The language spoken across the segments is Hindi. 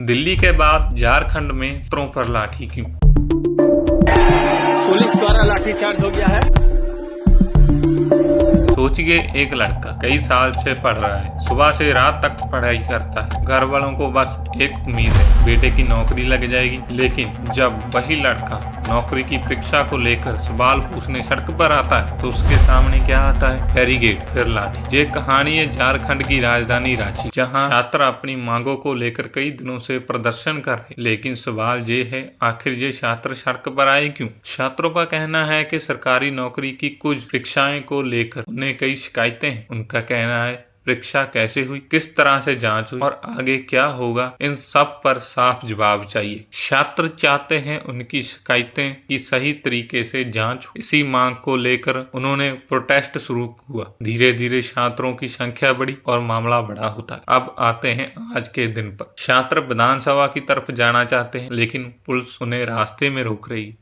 दिल्ली के बाद झारखंड में छात्रों पर लाठी क्यों? पुलिस द्वारा लाठीचार्ज हो गया है। सोचिए, एक लड़का कई साल से पढ़ रहा है, सुबह से रात तक पढ़ाई करता है। घर वालों को बस एक उम्मीद है, बेटे की नौकरी लग जाएगी। लेकिन जब वही लड़का नौकरी की परीक्षा को लेकर सवाल पूछने सड़क पर आता है तो उसके सामने क्या आता है? बैरिकेड, फिर लाठी। ये कहानी है झारखंड की राजधानी रांची, जहाँ छात्र अपनी मांगों को लेकर कई दिनों से प्रदर्शन कर रहे। लेकिन सवाल ये है, आखिर ये छात्र सड़क पर आए क्यों? छात्रों का कहना है कि सरकारी नौकरी की कुछ परीक्षाएं को लेकर उन्हें कई शिकायतें हैं। उनका कहना है परीक्षा कैसे हुई, किस तरह से जांच हुई और आगे क्या होगा, इन सब पर साफ जवाब चाहिए। छात्र चाहते हैं उनकी शिकायतें की सही तरीके से जांच हो। इसी मांग को लेकर उन्होंने प्रोटेस्ट शुरू हुआ। धीरे धीरे छात्रों की संख्या बढ़ी और मामला बड़ा होता। अब आते हैं आज के दिन पर। छात्र विधानसभा की तरफ जाना चाहते हैं, लेकिन पुलिस उन्हें रास्ते में रोक रही।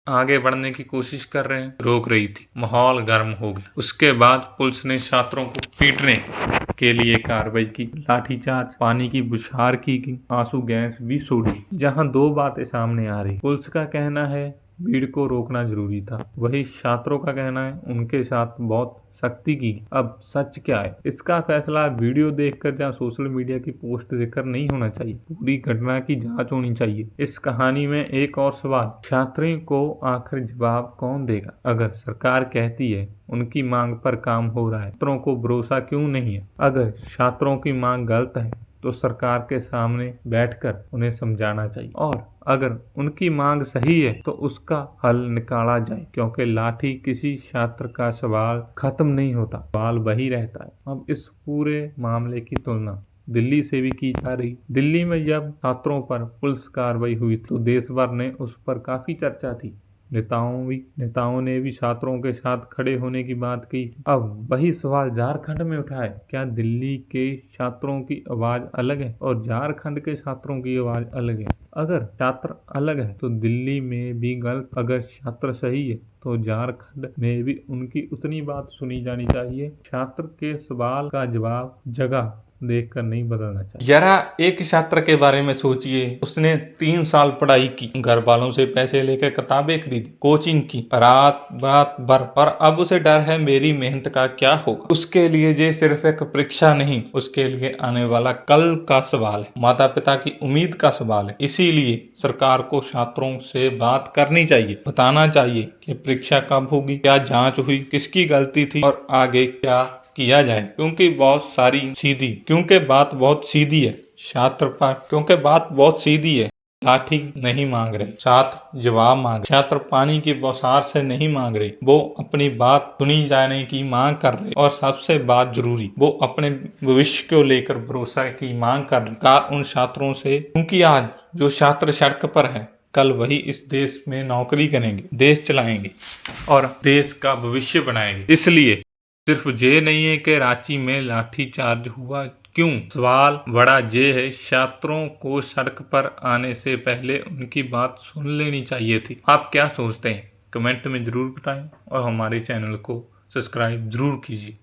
आगे बढ़ने की कोशिश कर रहे हैं, रोक रही थी। माहौल गर्म हो गया। उसके बाद पुलिस ने छात्रों को पीटने के लिए कार्रवाई की। लाठीचार्ज, पानी की बौछार की गई, आंसू गैस भी छोड़ी। जहां दो बातें सामने आ रही, पुलिस का कहना है भीड़ को रोकना जरूरी था, वही छात्रों का कहना है उनके साथ बहुत सख्ती की। अब सच क्या है, इसका फैसला वीडियो देखकर या सोशल मीडिया की पोस्ट देखकर नहीं होना चाहिए। पूरी घटना की जांच होनी चाहिए। इस कहानी में एक और सवाल, छात्रों को आखिर जवाब कौन देगा? अगर सरकार कहती है उनकी मांग पर काम हो रहा है, छात्रों को भरोसा क्यों नहीं है? अगर छात्रों की मांग गलत है तो सरकार के सामने बैठकर उन्हें समझाना चाहिए, और अगर उनकी मांग सही है तो उसका हल निकाला जाए, क्योंकि लाठी किसी छात्र का सवाल खत्म नहीं होता, सवाल वही रहता है। अब इस पूरे मामले की तुलना दिल्ली से भी की जा रही। दिल्ली में जब छात्रों पर पुलिस कार्रवाई हुई तो देश भर ने उस पर काफी चर्चा थी। नेताओं ने भी छात्रों के साथ खड़े होने की बात की। अब वही सवाल झारखंड में उठा है, क्या दिल्ली के छात्रों की आवाज अलग है और झारखंड के छात्रों की आवाज अलग है? अगर छात्र अलग है तो दिल्ली में भी गलत, अगर छात्र सही है तो झारखंड में भी उनकी उतनी बात सुनी जानी चाहिए। छात्र के सवाल का जवाब जगह देखकर नहीं बदलना चाहिए। जरा एक छात्र के बारे में सोचिए, उसने 3 साल पढ़ाई की, घर वालों से पैसे लेकर किताबें खरीदी, कोचिंग की, रात रात भर, और अब उसे डर है मेरी मेहनत का क्या होगा। उसके लिए ये सिर्फ एक परीक्षा नहीं, उसके लिए आने वाला कल का सवाल है, माता पिता की उम्मीद का सवाल है। इसीलिए सरकार को छात्रों से बात करनी चाहिए, बताना चाहिए कि परीक्षा कब होगी, क्या जांच हुई, किसकी गलती थी और आगे क्या किया जाए। क्योंकि बात बहुत सीधी है। छात्र पर क्योंकि बात बहुत सीधी है, लाठी नहीं मांग रहे, छात्र जवाब मांग रहे। छात्र पानी की बौछार से नहीं मांग रहे, वो अपनी बात सुनी जाने की मांग कर रहे, और सबसे बात जरूरी, वो अपने भविष्य को लेकर भरोसा की मांग कर रहे उन छात्रों से। क्योंकि आज जो छात्र सड़क पर है, कल वही इस देश में नौकरी करेंगे, देश चलाएंगे और देश का भविष्य बनाएंगे। इसलिए सिर्फ ये नहीं है कि रांची में लाठीचार्ज हुआ क्यों, सवाल बड़ा ये है, छात्रों को सड़क पर आने से पहले उनकी बात सुन लेनी चाहिए थी। आप क्या सोचते हैं? कमेंट में जरूर बताएं और हमारे चैनल को सब्सक्राइब जरूर कीजिए।